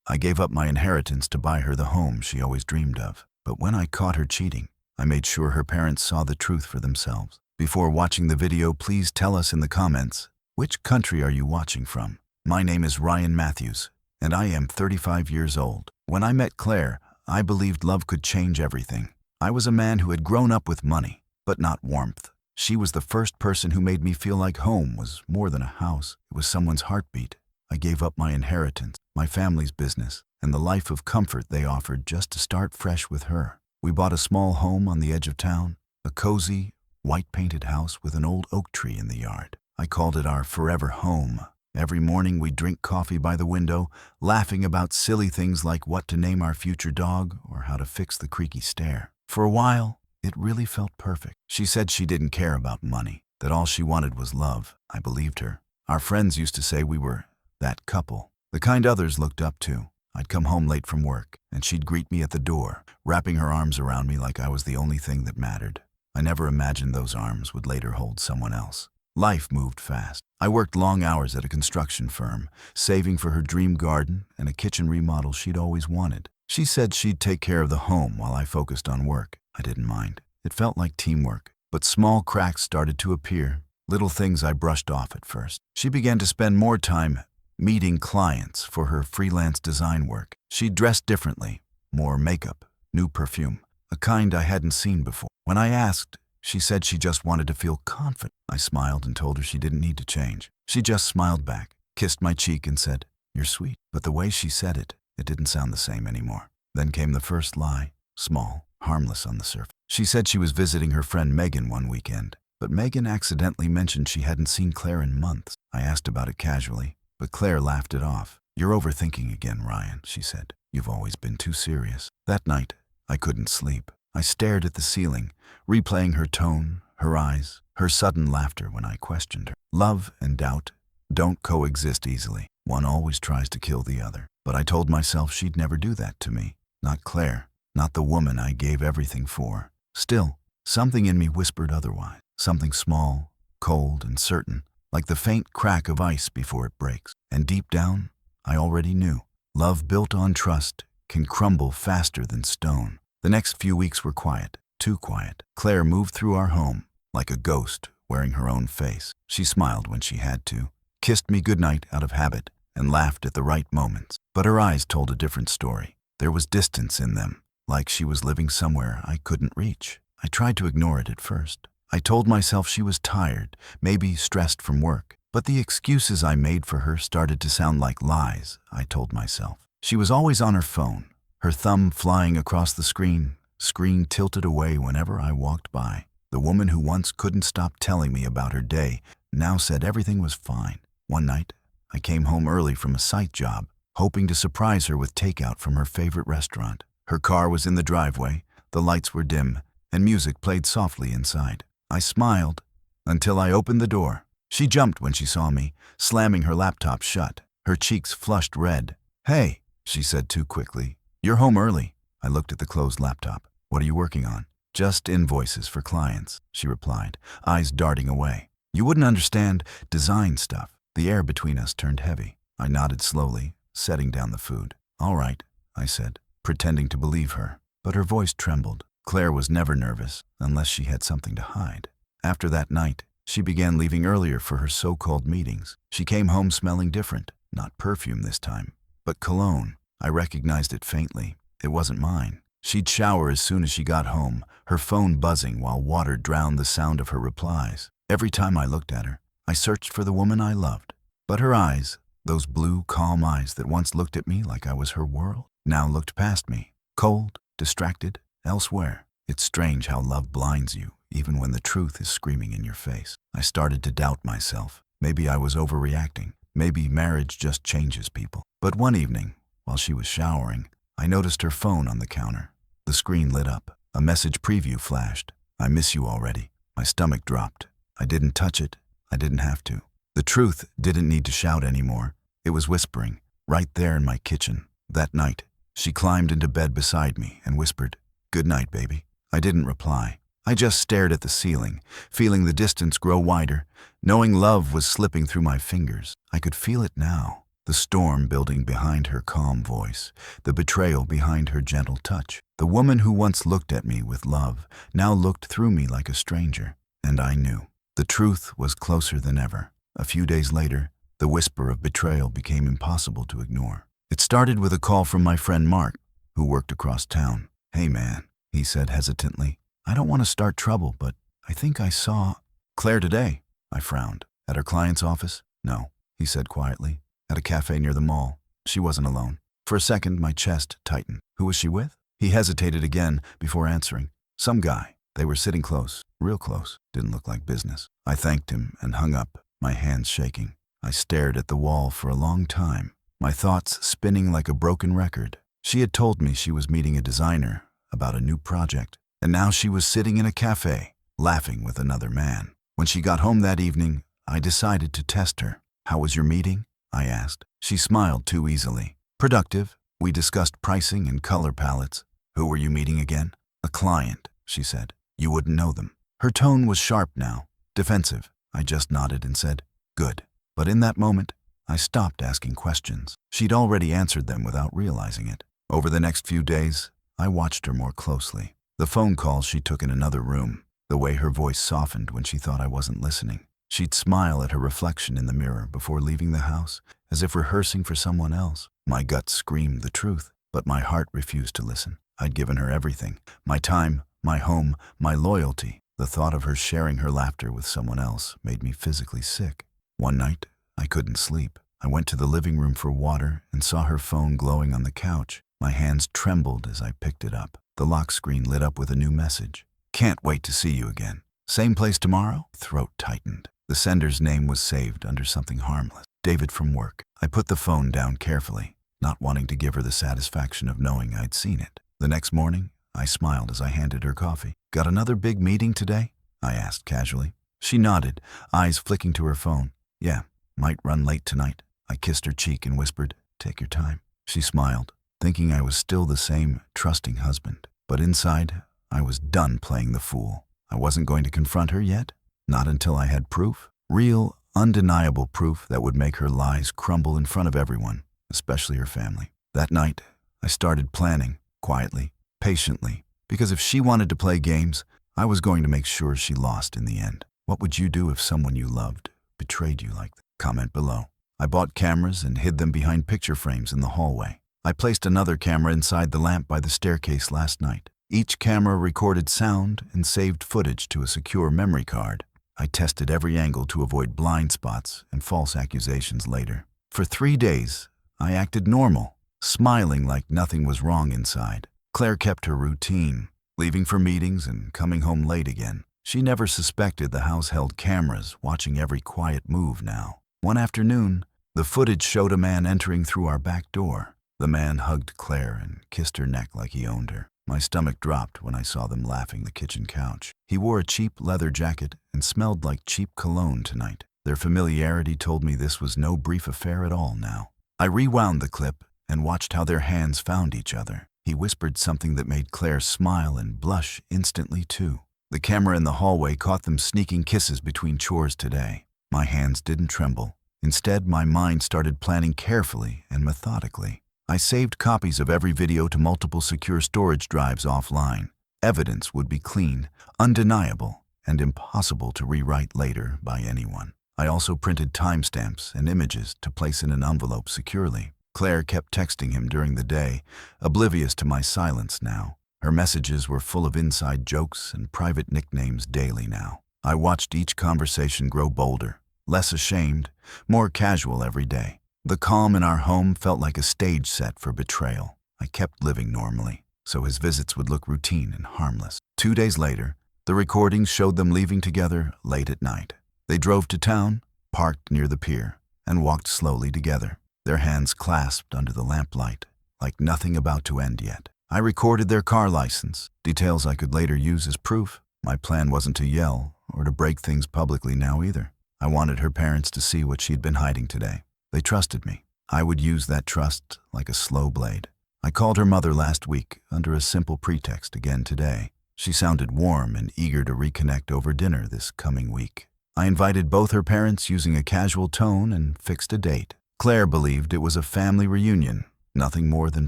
I gave up my inheritance to buy her the home she always dreamed of. But when I caught her cheating, I made sure her parents saw the truth for themselves. Before watching the video, please tell us in the comments, which country are you watching from? My name is Ryan Matthews, and I am 35 years old. When I met Claire, I believed love could change everything. I was a man who had grown up with money, but not warmth. She was the first person who made me feel like home was more than a house. It was someone's heartbeat. I gave up my inheritance, my family's business, and the life of comfort they offered just to start fresh with her. We bought a small home on the edge of town, a cozy, white-painted house with an old oak tree in the yard. I called it our forever home. Every morning we'd drink coffee by the window, laughing about silly things like what to name our future dog or how to fix the creaky stair. For a while, it really felt perfect. She said she didn't care about money, that all she wanted was love. I believed her. Our friends used to say we were that couple, the kind others looked up to. I'd come home late from work, and she'd greet me at the door, wrapping her arms around me like I was the only thing that mattered. I never imagined those arms would later hold someone else. Life moved fast. I worked long hours at a construction firm, saving for her dream garden and a kitchen remodel she'd always wanted. She said she'd take care of the home while I focused on work. I didn't mind. It felt like teamwork. But small cracks started to appear, little things I brushed off at first. She began to spend more time meeting clients for her freelance design work. She dressed differently, more makeup, new perfume, a kind I hadn't seen before. When I asked, she said she just wanted to feel confident. I smiled and told her she didn't need to change. She just smiled back, kissed my cheek and said, "You're sweet." But the way she said it, it didn't sound the same anymore. Then came the first lie, small, harmless on the surface. She said she was visiting her friend Megan one weekend, but Megan accidentally mentioned she hadn't seen Claire in months. I asked about it casually, but Claire laughed it off. "You're overthinking again, Ryan," she said. "You've always been too serious." That night, I couldn't sleep. I stared at the ceiling, replaying her tone, her eyes, her sudden laughter when I questioned her. Love and doubt don't coexist easily. One always tries to kill the other. But I told myself she'd never do that to me. Not Claire, not the woman I gave everything for. Still, something in me whispered otherwise. Something small, cold, and certain, like the faint crack of ice before it breaks. And deep down, I already knew. Love built on trust can crumble faster than stone. The next few weeks were quiet, too quiet. Claire moved through our home like a ghost wearing her own face. She smiled when she had to, kissed me goodnight out of habit, and laughed at the right moments. But her eyes told a different story. There was distance in them, like she was living somewhere I couldn't reach. I tried to ignore it at first. I told myself she was tired, maybe stressed from work. But the excuses I made for her started to sound like lies, I told myself. She was always on her phone, her thumb flying across the screen tilted away whenever I walked by. The woman who once couldn't stop telling me about her day now said everything was fine. One night, I came home early from a site job, hoping to surprise her with takeout from her favorite restaurant. Her car was in the driveway, the lights were dim, and music played softly inside. I smiled until I opened the door. She jumped when she saw me, slamming her laptop shut. Her cheeks flushed red. "Hey," she said too quickly. "You're home early." I looked at the closed laptop. "What are you working on?" "Just invoices for clients," she replied, eyes darting away. "You wouldn't understand, design stuff." The air between us turned heavy. I nodded slowly, setting down the food. "All right," I said, pretending to believe her. But her voice trembled. Claire was never nervous, unless she had something to hide. After that night, she began leaving earlier for her so-called meetings. She came home smelling different, not perfume this time, but cologne. I recognized it faintly. It wasn't mine. She'd shower as soon as she got home, her phone buzzing while water drowned the sound of her replies. Every time I looked at her, I searched for the woman I loved. But her eyes, those blue, calm eyes that once looked at me like I was her world, now looked past me, cold, distracted, elsewhere. It's strange how love blinds you, even when the truth is screaming in your face. I started to doubt myself. Maybe I was overreacting. Maybe marriage just changes people. But one evening, while she was showering, I noticed her phone on the counter. The screen lit up. A message preview flashed. "I miss you already." My stomach dropped. I didn't touch it. I didn't have to. The truth didn't need to shout anymore. It was whispering, right there in my kitchen. That night, she climbed into bed beside me and whispered, "Good night, baby." I didn't reply. I just stared at the ceiling, feeling the distance grow wider, knowing love was slipping through my fingers. I could feel it now, The storm building behind her calm voice, the betrayal behind her gentle touch. The woman who once looked at me with love now looked through me like a stranger, and I knew. The truth was closer than ever. A few days later, the whisper of betrayal became impossible to ignore. It started with a call from my friend Mark, who worked across town. "Hey man," he said hesitantly, "I don't want to start trouble, but I think I saw Claire today." I frowned. "At her client's office?" "No," he said quietly. "At a cafe near the mall. She wasn't alone." For a second, my chest tightened. "Who was she with?" He hesitated again before answering. "Some guy. They were sitting close, real close. Didn't look like business." I thanked him and hung up, my hands shaking. I stared at the wall for a long time, my thoughts spinning like a broken record. She had told me she was meeting a designer about a new project, and now she was sitting in a cafe, laughing with another man. When she got home that evening, I decided to test her. "How was your meeting?" I asked. She smiled too easily. "Productive. We discussed pricing and color palettes." "Who were you meeting again?" "A client," she said. "You wouldn't know them." Her tone was sharp now, defensive. I just nodded and said, "Good." But in that moment, I stopped asking questions. She'd already answered them without realizing it. Over the next few days, I watched her more closely. The phone calls she took in another room, the way her voice softened when she thought I wasn't listening. She'd smile at her reflection in the mirror before leaving the house, as if rehearsing for someone else. My gut screamed the truth, but my heart refused to listen. I'd given her everything, my time, my home, my loyalty. The thought of her sharing her laughter with someone else made me physically sick. One night, I couldn't sleep. I went to the living room for water and saw her phone glowing on the couch. My hands trembled as I picked it up. The lock screen lit up with a new message. "Can't wait to see you again. Same place tomorrow?" Throat tightened. The sender's name was saved under something harmless. "David from work." I put the phone down carefully, not wanting to give her the satisfaction of knowing I'd seen it. The next morning, I smiled as I handed her coffee. "Got another big meeting today?" I asked casually. She nodded, eyes flicking to her phone. "Yeah, might run late tonight." I kissed her cheek and whispered, "Take your time." She smiled, thinking I was still the same trusting husband. But inside, I was done playing the fool. I wasn't going to confront her yet, not until I had proof. Real, undeniable proof that would make her lies crumble in front of everyone, especially her family. That night, I started planning, quietly, patiently, because if she wanted to play games, I was going to make sure she lost in the end. What would you do if someone you loved betrayed you like that? Comment below. I bought cameras and hid them behind picture frames in the hallway. I placed another camera inside the lamp by the staircase last night. Each camera recorded sound and saved footage to a secure memory card. I tested every angle to avoid blind spots and false accusations later. For 3 days, I acted normal, smiling like nothing was wrong inside. Claire kept her routine, leaving for meetings and coming home late again. She never suspected the house held cameras watching every quiet move now. One afternoon, the footage showed a man entering through our back door. The man hugged Claire and kissed her neck like he owned her. My stomach dropped when I saw them laughing the kitchen couch. He wore a cheap leather jacket and smelled like cheap cologne tonight. Their familiarity told me this was no brief affair at all now. I rewound the clip and watched how their hands found each other. He whispered something that made Claire smile and blush instantly too. The camera in the hallway caught them sneaking kisses between chores today. My hands didn't tremble. Instead, my mind started planning carefully and methodically. I saved copies of every video to multiple secure storage drives offline. Evidence would be clean, undeniable, and impossible to rewrite later by anyone. I also printed timestamps and images to place in an envelope securely. Claire kept texting him during the day, oblivious to my silence now. Her messages were full of inside jokes and private nicknames daily now. I watched each conversation grow bolder, less ashamed, more casual every day. The calm in our home felt like a stage set for betrayal. I kept living normally, so his visits would look routine and harmless. 2 days later, the recordings showed them leaving together late at night. They drove to town, parked near the pier, and walked slowly together, their hands clasped under the lamplight, like nothing about to end yet. I recorded their car license, details I could later use as proof. My plan wasn't to yell or to break things publicly now either. I wanted her parents to see what she'd been hiding today. They trusted me. I would use that trust like a slow blade. I called her mother last week under a simple pretext again today. She sounded warm and eager to reconnect over dinner this coming week. I invited both her parents using a casual tone and fixed a date. Claire believed it was a family reunion, nothing more than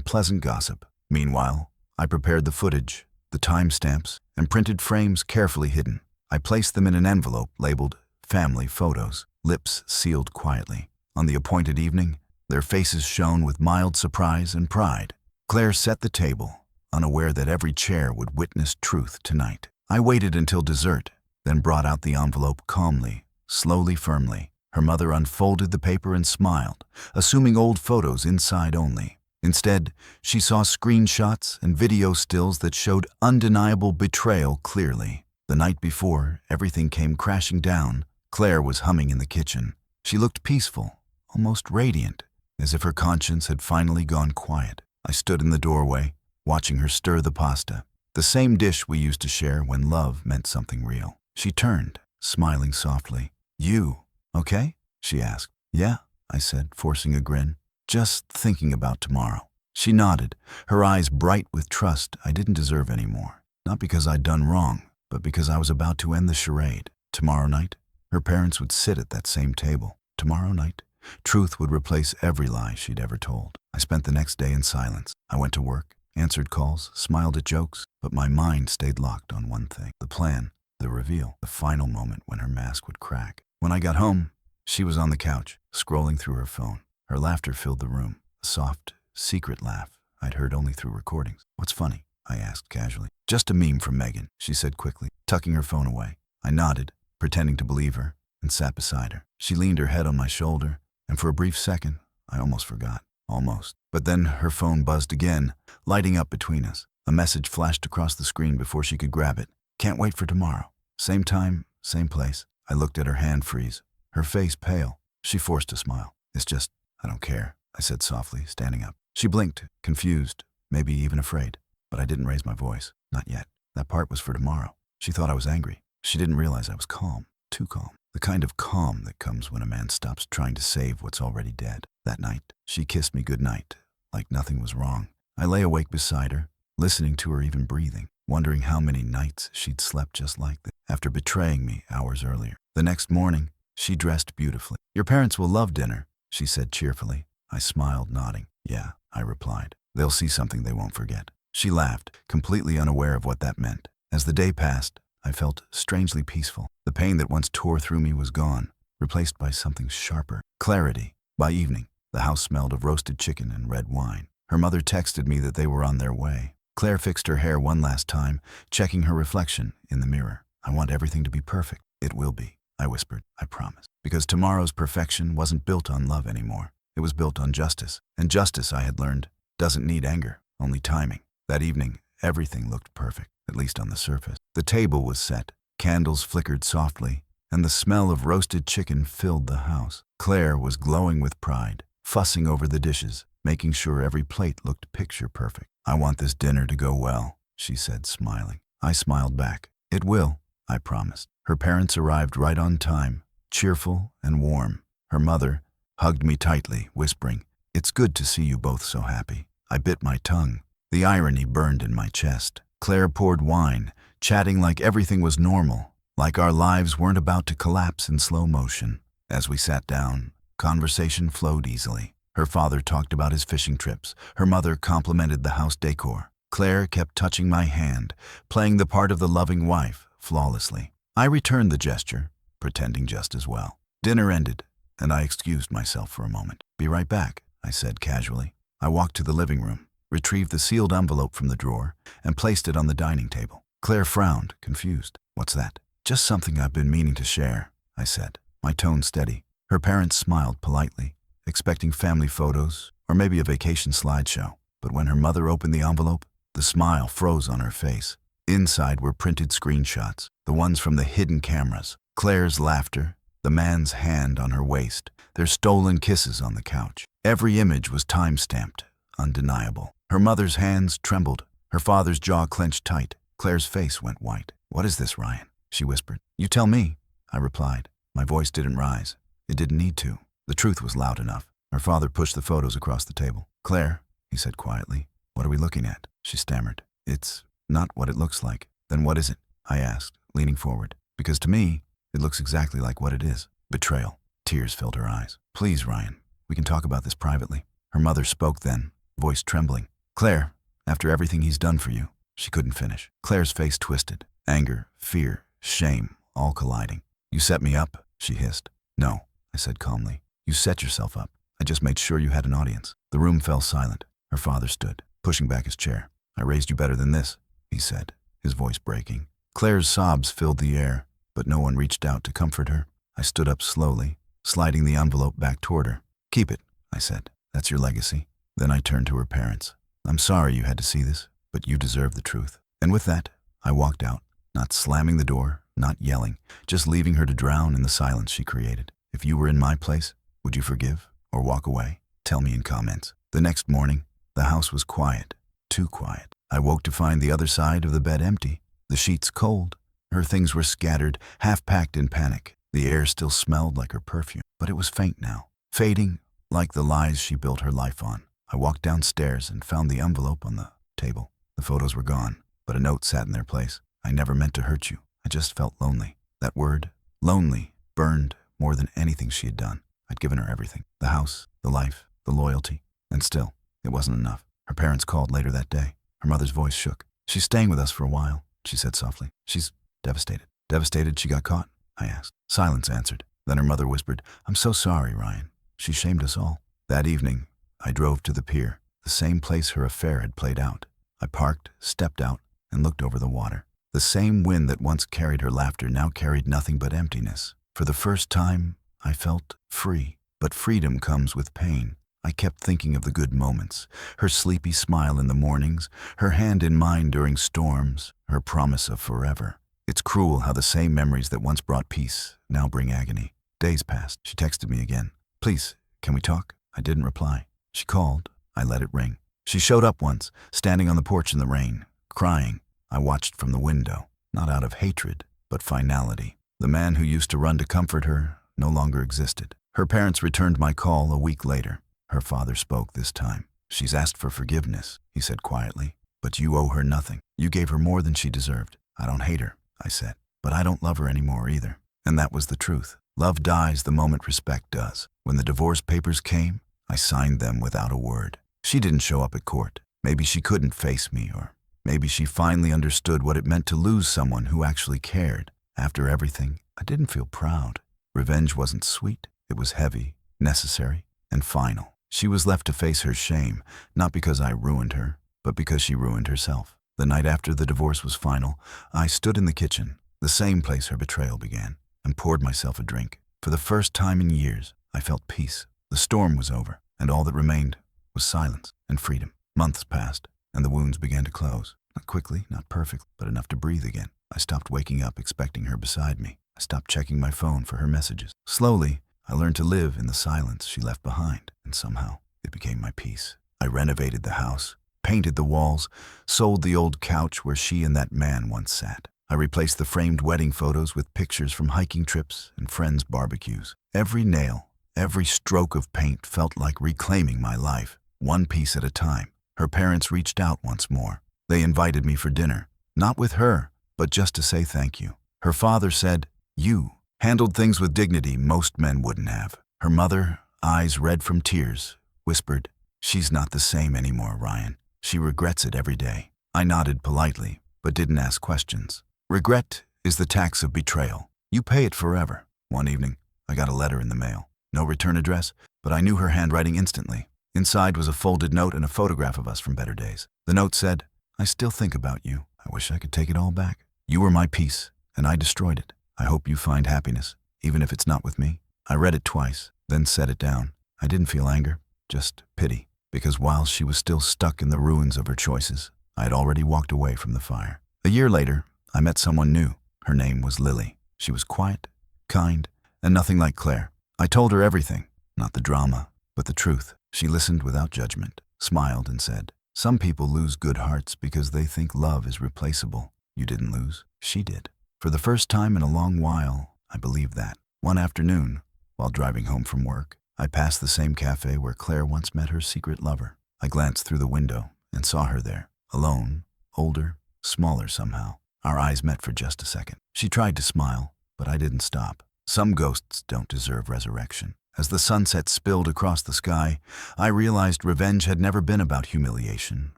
pleasant gossip. Meanwhile, I prepared the footage, the timestamps, and printed frames carefully hidden. I placed them in an envelope labeled Family Photos, lips sealed quietly. On the appointed evening, their faces shone with mild surprise and pride. Claire set the table, unaware that every chair would witness truth tonight. I waited until dessert, then brought out the envelope calmly, slowly, firmly. Her mother unfolded the paper and smiled, assuming old photos inside only. Instead, she saw screenshots and video stills that showed undeniable betrayal clearly. The night before, everything came crashing down. Claire was humming in the kitchen. She looked peaceful, almost radiant, as if her conscience had finally gone quiet. I stood in the doorway, watching her stir the pasta, the same dish we used to share when love meant something real. She turned, smiling softly. "You, okay?" she asked. "Yeah," I said, forcing a grin. "Just thinking about tomorrow." She nodded, her eyes bright with trust I didn't deserve anymore. Not because I'd done wrong, but because I was about to end the charade. Tomorrow night, her parents would sit at that same table. Tomorrow night, truth would replace every lie she'd ever told. I spent the next day in silence. I went to work, answered calls, smiled at jokes, but my mind stayed locked on one thing: the plan, the reveal, the final moment when her mask would crack. When I got home, she was on the couch, scrolling through her phone. Her laughter filled the room, a soft, secret laugh I'd heard only through recordings. "What's funny?" I asked casually. "Just a meme from Megan," she said quickly, tucking her phone away. I nodded, pretending to believe her, and sat beside her. She leaned her head on my shoulder, and for a brief second, I almost forgot. Almost. But then her phone buzzed again, lighting up between us. A message flashed across the screen before she could grab it. "Can't wait for tomorrow. Same time, same place." I looked at her hand freeze, her face pale. She forced a smile. "It's just, I don't care," I said softly, standing up. She blinked, confused, maybe even afraid. But I didn't raise my voice. Not yet. That part was for tomorrow. She thought I was angry. She didn't realize I was calm. Too calm. The kind of calm that comes when a man stops trying to save what's already dead. That night, she kissed me goodnight, like nothing was wrong. I lay awake beside her, listening to her even breathing, wondering how many nights she'd slept just like that after betraying me hours earlier. The next morning, she dressed beautifully. "Your parents will love dinner," she said cheerfully. I smiled, nodding. "Yeah," I replied. "They'll see something they won't forget." She laughed, completely unaware of what that meant. As the day passed, I felt strangely peaceful. The pain that once tore through me was gone, replaced by something sharper. Clarity. By evening, the house smelled of roasted chicken and red wine. Her mother texted me that they were on their way. Claire fixed her hair one last time, checking her reflection in the mirror. "I want everything to be perfect." "It will be," I whispered. "I promise." Because tomorrow's perfection wasn't built on love anymore. It was built on justice. And justice, I had learned, doesn't need anger, only timing. That evening, everything looked perfect, at least on the surface. The table was set, candles flickered softly, and the smell of roasted chicken filled the house. Claire was glowing with pride, fussing over the dishes, making sure every plate looked picture perfect. "I want this dinner to go well," she said, smiling. I smiled back. "It will," I promised. Her parents arrived right on time, cheerful and warm. Her mother hugged me tightly, whispering, "It's good to see you both so happy." I bit my tongue. The irony burned in my chest. Claire poured wine, chatting like everything was normal, like our lives weren't about to collapse in slow motion. As we sat down, conversation flowed easily. Her father talked about his fishing trips. Her mother complimented the house decor. Claire kept touching my hand, playing the part of the loving wife flawlessly. I returned the gesture, pretending just as well. Dinner ended, and I excused myself for a moment. "Be right back," I said casually. I walked to the living room, retrieved the sealed envelope from the drawer, and placed it on the dining table. Claire frowned, confused. "What's that?" "Just something I've been meaning to share," I said, my tone steady. Her parents smiled politely, expecting family photos or maybe a vacation slideshow. But when her mother opened the envelope, the smile froze on her face. Inside were printed screenshots, the ones from the hidden cameras. Claire's laughter, the man's hand on her waist, their stolen kisses on the couch. Every image was time-stamped, undeniable. Her mother's hands trembled, her father's jaw clenched tight. Claire's face went white. "What is this, Ryan?" she whispered. "You tell me," I replied. My voice didn't rise. It didn't need to. The truth was loud enough. Her father pushed the photos across the table. "Claire," he said quietly, "what are we looking at?" She stammered. "It's not what it looks like." "Then what is it?" I asked, leaning forward. "Because to me, it looks exactly like what it is. Betrayal." Tears filled her eyes. "Please, Ryan, We can talk about this privately. Her mother spoke then, voice trembling. Claire, after everything he's done for you. She couldn't finish. Claire's face twisted. Anger, fear, shame, all colliding. You set me up, she hissed. No, I said calmly. You set yourself up. I just made sure you had an audience. The room fell silent. Her father stood, pushing back his chair. I raised you better than this, he said, his voice breaking. Claire's sobs filled the air, but no one reached out to comfort her. I stood up slowly, sliding the envelope back toward her. Keep it, I said. That's your legacy. Then I turned to her parents. I'm sorry you had to see this, but you deserve the truth. And with that, I walked out, not slamming the door, not yelling, just leaving her to drown in the silence she created. If you were in my place, would you forgive or walk away? Tell me in comments. The next morning, the house was quiet, too quiet. I woke to find the other side of the bed empty, the sheets cold. Her things were scattered, half-packed in panic. The air still smelled like her perfume, but it was faint now, fading like the lies she built her life on. I walked downstairs and found the envelope on the table. The photos were gone, but a note sat in their place. I never meant to hurt you. I just felt lonely. That word, lonely, burned more than anything she had done. I'd given her everything. The house, the life, the loyalty. And still, it wasn't enough. Her parents called later that day. Her mother's voice shook. She's staying with us for a while, she said softly. She's devastated. Devastated she got caught? I asked. Silence answered. Then her mother whispered, I'm so sorry, Ryan. She shamed us all. That evening, I drove to the pier, the same place her affair had played out. I parked, stepped out, and looked over the water. The same wind that once carried her laughter now carried nothing but emptiness. For the first time, I felt free. But freedom comes with pain. I kept thinking of the good moments, her sleepy smile in the mornings, her hand in mine during storms, her promise of forever. It's cruel how the same memories that once brought peace now bring agony. Days passed. She texted me again. Please, can we talk? I didn't reply. She called. I let it ring. She showed up once, standing on the porch in the rain, crying. I watched from the window, not out of hatred, but finality. The man who used to run to comfort her no longer existed. Her parents returned my call a week later. Her father spoke this time. She's asked for forgiveness, he said quietly. But you owe her nothing. You gave her more than she deserved. I don't hate her, I said, but I don't love her anymore either. And that was the truth. Love dies the moment respect does. When the divorce papers came, I signed them without a word. She didn't show up at court. Maybe she couldn't face me, or maybe she finally understood what it meant to lose someone who actually cared. After everything, I didn't feel proud. Revenge wasn't sweet. It was heavy, necessary, and final. She was left to face her shame, not because I ruined her, but because she ruined herself. The night after the divorce was final, I stood in the kitchen, the same place her betrayal began, and poured myself a drink. For the first time in years, I felt peace. The storm was over, and all that remained was silence and freedom. Months passed, and the wounds began to close. Not quickly, not perfectly, but enough to breathe again. I stopped waking up expecting her beside me. I stopped checking my phone for her messages. Slowly, I learned to live in the silence she left behind, and somehow it became my peace. I renovated the house, painted the walls, sold the old couch where she and that man once sat. I replaced the framed wedding photos with pictures from hiking trips and friends' barbecues. Every nail, every stroke of paint felt like reclaiming my life, one piece at a time. Her parents reached out once more. They invited me for dinner, not with her, but just to say thank you. Her father said, "You handled things with dignity most men wouldn't have." Her mother, eyes red from tears, whispered, "She's not the same anymore, Ryan. She regrets it every day." I nodded politely, but didn't ask questions. Regret is the tax of betrayal. You pay it forever. One evening, I got a letter in the mail. No return address, but I knew her handwriting instantly. Inside was a folded note and a photograph of us from better days. The note said, "I still think about you. I wish I could take it all back. You were my peace, and I destroyed it. I hope you find happiness, even if it's not with me." I read it twice, then set it down. I didn't feel anger, just pity, because while she was still stuck in the ruins of her choices, I had already walked away from the fire. A year later, I met someone new. Her name was Lily. She was quiet, kind, and nothing like Claire. I told her everything, not the drama, but the truth. She listened without judgment, smiled, and said, "Some people lose good hearts because they think love is replaceable. You didn't lose. She did." For the first time in a long while, I believed that. One afternoon, while driving home from work, I passed the same cafe where Claire once met her secret lover. I glanced through the window and saw her there, alone, older, smaller somehow. Our eyes met for just a second. She tried to smile, but I didn't stop. Some ghosts don't deserve resurrection. As the sunset spilled across the sky, I realized revenge had never been about humiliation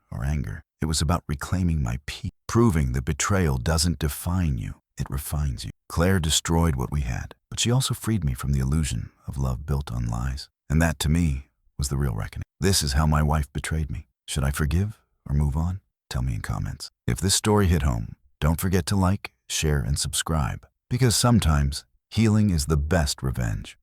or anger. It was about reclaiming my peace, proving that betrayal doesn't define you, it refines you. Claire destroyed what we had, but she also freed me from the illusion of love built on lies. And that, to me, was the real reckoning. This is how my wife betrayed me. Should I forgive or move on? Tell me in comments. If this story hit home, don't forget to like, share, and subscribe, because sometimes healing is the best revenge.